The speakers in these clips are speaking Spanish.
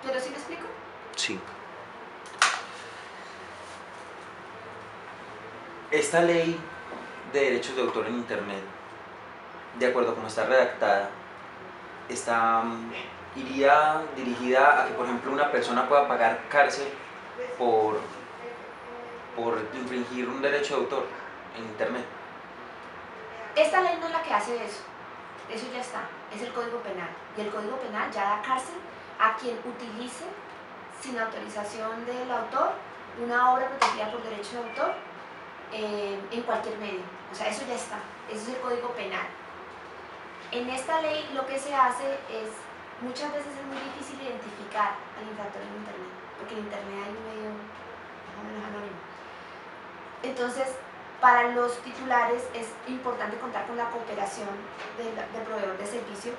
¿Pero sí me explico? Sí. Esta ley de derechos de autor en Internet, de acuerdo a cómo está redactada, iría dirigida a que, por ejemplo, una persona pueda pagar cárcel por infringir un derecho de autor en Internet. Esta ley no es la que hace eso. Eso ya está, es el Código Penal. Y el Código Penal ya da cárcel a quien utilice sin autorización del autor una obra protegida por derecho de autor en cualquier medio. O sea, eso ya está, eso es el Código Penal. En esta ley lo que se hace es, muchas veces es muy difícil identificar al infractor en Internet, porque en Internet hay un medio más o menos anónimo. Entonces, para los titulares es importante contar con la cooperación del proveedor de servicio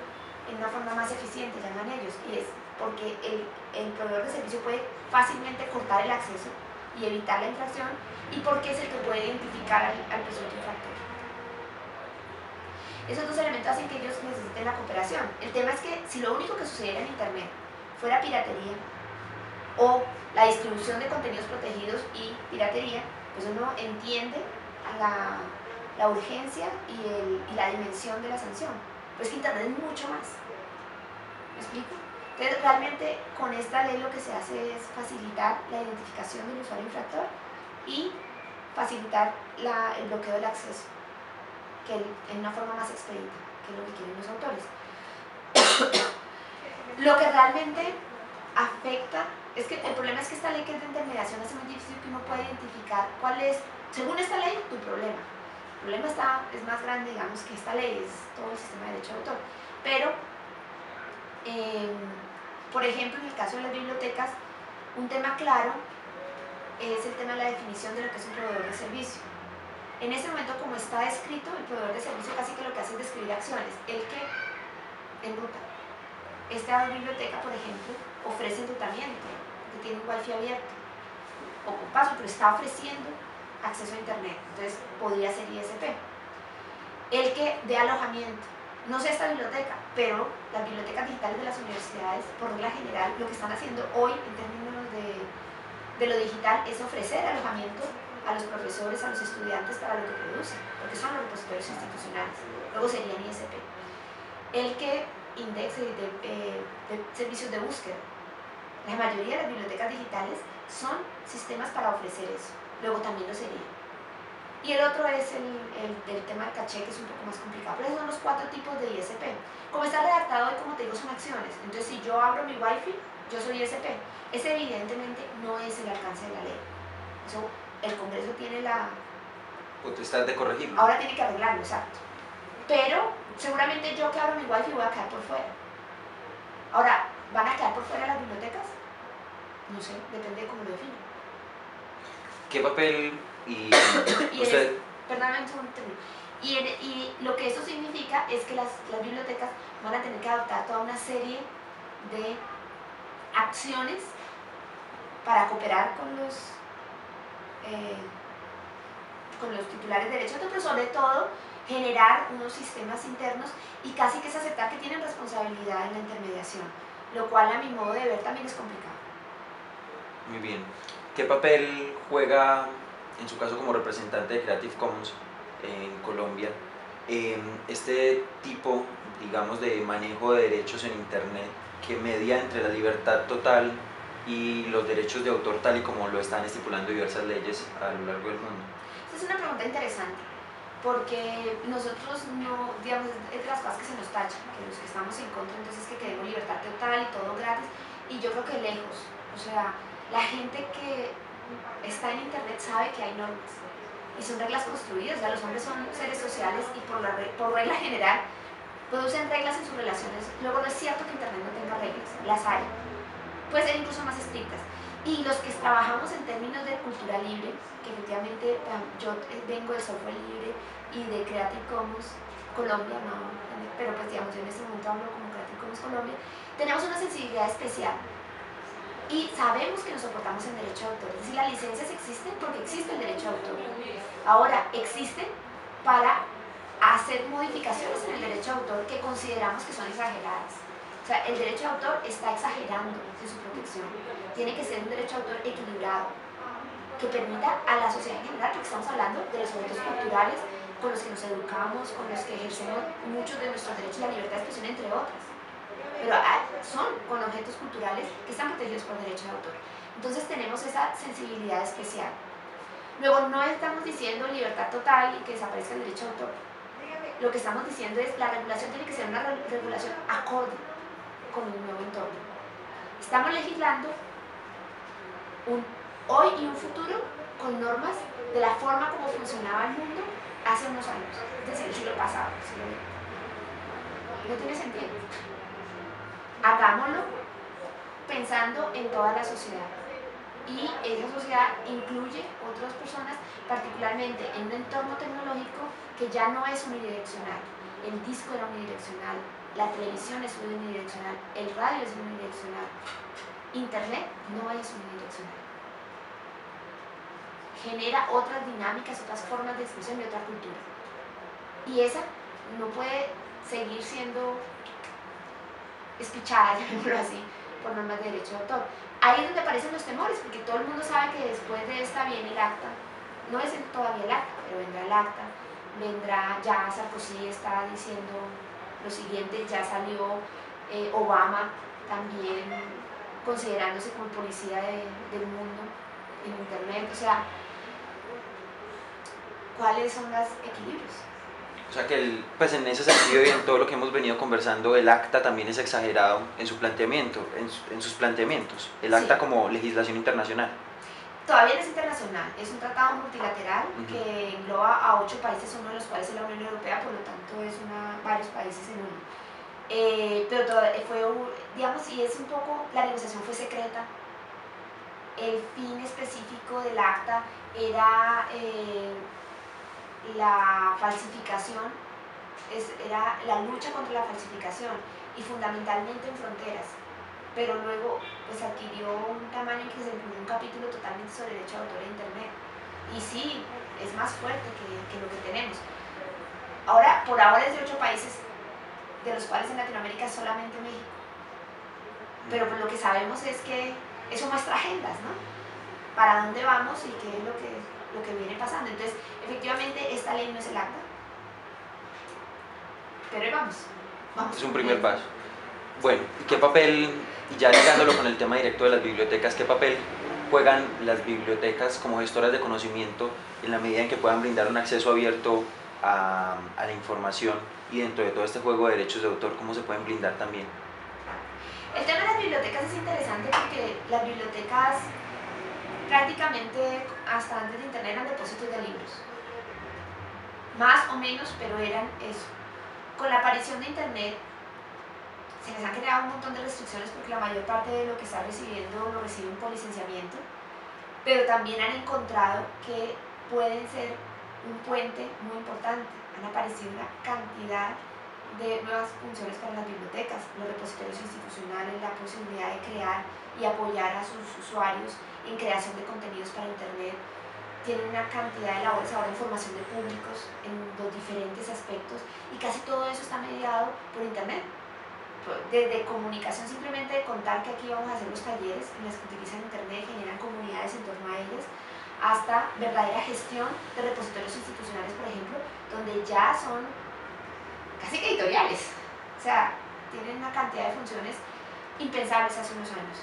en una forma más eficiente, llaman ellos, y es porque el proveedor de servicio puede fácilmente cortar el acceso y evitar la infracción, y porque es el que puede identificar al presunto infractor. Esos dos elementos hacen que ellos necesiten la cooperación. El tema es que si lo único que sucediera en Internet fuera piratería o la distribución de contenidos protegidos y piratería, pues uno entiende la urgencia y la dimensión de la sanción. Pero es que Internet es mucho más. ¿Me explico? Entonces, realmente con esta ley lo que se hace es facilitar la identificación del usuario infractor y facilitar el bloqueo del acceso, que en una forma más expedita, que es lo que quieren los autores. Lo que realmente afecta es que el problema es que esta ley, que es de intermediación, hace muy difícil que uno pueda identificar cuál es, según esta ley, tu problema. El problema es más grande, digamos, que esta ley, es todo el sistema de derecho de autor. Pero, por ejemplo, en el caso de las bibliotecas, un tema claro es el tema de la definición de lo que es un proveedor de servicio. En ese momento, como está escrito, el proveedor de servicio casi que lo que hace es describir acciones. El que enruta. Esta biblioteca, por ejemplo, ofrece enrutamiento, que tiene un wifi abierto, o con paso, pero está ofreciendo acceso a internet, entonces podría ser ISP. El que dé alojamiento, no sé esta biblioteca, pero las bibliotecas digitales de las universidades, por regla general, lo que están haciendo hoy en términos de lo digital es ofrecer alojamiento a los profesores, a los estudiantes para lo que producen, porque son los repositorios institucionales, luego serían ISP. El que indexe de servicios de búsqueda. La mayoría de las bibliotecas digitales son sistemas para ofrecer eso, luego también lo sería. Y el otro es el tema del caché, que es un poco más complicado, pero esos son los 4 tipos de ISP. Como está redactado hoy, como te digo, son acciones. Entonces, si yo abro mi wifi, yo soy ISP. Ese evidentemente no es el alcance de la ley. Eso, el Congreso tiene la potestad de corregirlo. Ahora tiene que arreglarlo, exacto. Pero seguramente yo que abro mi wifi voy a quedar por fuera. Ahora, ¿van a quedar por fuera las bibliotecas? No sé, depende de cómo lo definen. ¿Qué papel usted? Perdóname un segundo. Y lo que eso significa es que las bibliotecas van a tener que adoptar toda una serie de acciones para cooperar con los titulares de derechos de autor, pero sobre todo generar unos sistemas internos y casi que es aceptar que tienen responsabilidad en la intermediación, lo cual a mi modo de ver también es complicado. Muy bien. ¿Qué papel juega, en su caso como representante de Creative Commons en Colombia, este tipo, digamos, de manejo de derechos en Internet que media entre la libertad total y los derechos de autor tal y como lo están estipulando diversas leyes a lo largo del mundo? Esta es una pregunta interesante, porque nosotros no, digamos, es de las cosas que se nos tachan, que los que estamos en contra, entonces que queremos libertad total y todo gratis, y yo creo que lejos, o sea, la gente que está en Internet sabe que hay normas, y son reglas construidas, o sea, los hombres son seres sociales y por regla general producen reglas en sus relaciones. Luego no es cierto que Internet no tenga reglas, las hay, puede ser incluso más estrictas. Y los que trabajamos en términos de cultura libre, que efectivamente yo vengo de software libre y de Creative Commons Colombia, no, pero pues digamos yo en este momento hablo como Creative Commons Colombia, tenemos una sensibilidad especial y sabemos que nos soportamos en derecho de autor. Es decir, las licencias existen porque existe el derecho de autor. Ahora, existen para hacer modificaciones en el derecho de autor que consideramos que son exageradas. O sea, el derecho de autor está exagerando en su protección. Tiene que ser un derecho de autor equilibrado, que permita a la sociedad en general, porque estamos hablando de los objetos culturales con los que nos educamos, con los que ejercemos muchos de nuestros derechos a la libertad de expresión, entre otras. Pero son con objetos culturales que están protegidos por derecho de autor. Entonces tenemos esa sensibilidad especial. Luego, no estamos diciendo libertad total y que desaparezca el derecho de autor. Lo que estamos diciendo es que la regulación tiene que ser una regulación acorde con un nuevo entorno. Estamos legislando un hoy y un futuro con normas de la forma como funcionaba el mundo hace unos años, es decir, el siglo pasado, el siglo XX. No tiene sentido. Hagámoslo pensando en toda la sociedad. Y esa sociedad incluye otras personas, particularmente en un entorno tecnológico que ya no es unidireccional. El disco era unidireccional, la televisión es unidireccional, el radio es unidireccional, Internet no es unidireccional. Genera otras dinámicas, otras formas de expresión y otra cultura. Y esa no puede seguir siendo espichada, llamémoslo así, por normas de derecho de autor. Ahí es donde aparecen los temores, porque todo el mundo sabe que después de esta viene el acta. No es todavía el acta, pero vendrá el acta. Vendrá, ya Sarkozy está diciendo lo siguiente, ya salió Obama también considerándose como policía del mundo en Internet. O sea, ¿cuáles son los equilibrios? O sea que pues en ese sentido y en todo lo que hemos venido conversando, el acta también es exagerado en su planteamiento, en sus planteamientos, el acta como legislación internacional. Todavía no es internacional, es un tratado multilateral que engloba a 8 países, uno de los cuales es la Unión Europea, por lo tanto es varios países en uno. Pero fue, digamos, y es un poco, la negociación fue secreta. El fin específico del acta era la falsificación, era la lucha contra la falsificación y fundamentalmente en fronteras, pero luego pues adquirió un tamaño en que se incluyó un capítulo totalmente sobre derecho de autor e internet, y sí, es más fuerte que lo que tenemos. Ahora, por ahora es de 8 países, de los cuales en Latinoamérica solamente México, pero pues lo que sabemos es que eso muestra agendas, ¿no? Para dónde vamos y qué es lo que viene pasando. Entonces, efectivamente, esta ley no es el acta, pero ahí vamos. Es un primer paso. Bueno, ¿y qué papel, y ya ligándolo con el tema directo de las bibliotecas, qué papel juegan las bibliotecas como gestoras de conocimiento en la medida en que puedan brindar un acceso abierto a la información, y dentro de todo este juego de derechos de autor, cómo se pueden blindar también? El tema de las bibliotecas es interesante porque las bibliotecas prácticamente hasta antes de Internet eran depósitos de libros, más o menos, pero eran eso. Con la aparición de Internet se les han creado un montón de restricciones porque la mayor parte de lo que está recibiendo lo reciben por licenciamiento, pero también han encontrado que pueden ser un puente muy importante. Han aparecido una cantidad de nuevas funciones para las bibliotecas, los repositorios institucionales, la posibilidad de crear y apoyar a sus usuarios en creación de contenidos para Internet. Tienen una cantidad de labores ahora en formación de públicos en los diferentes aspectos, y casi todo eso está mediado por Internet. Desde comunicación, simplemente de contar que aquí vamos a hacer los talleres en los que utilizan Internet, generan comunidades en torno a ellas, hasta verdadera gestión de repositorios institucionales, por ejemplo, donde ya son casi que editoriales. O sea, tienen una cantidad de funciones impensables hace unos años.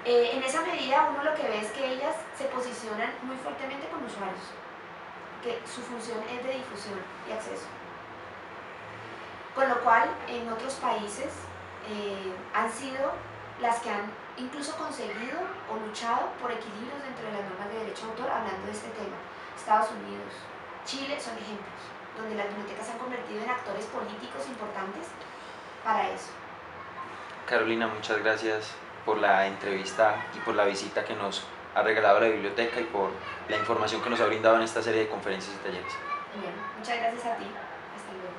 En esa medida uno lo que ve es que ellas se posicionan muy fuertemente con usuarios, que su función es de difusión y acceso. Con lo cual, en otros países han sido las que han incluso conseguido o luchado por equilibrios dentro de las normas de derecho de autor, hablando de este tema. Estados Unidos, Chile son ejemplos, donde las bibliotecas se han convertido en actores políticos importantes para eso. Carolina, muchas gracias por la entrevista y por la visita que nos ha regalado la biblioteca y por la información que nos ha brindado en esta serie de conferencias y talleres. Bueno, muchas gracias a ti. Hasta luego.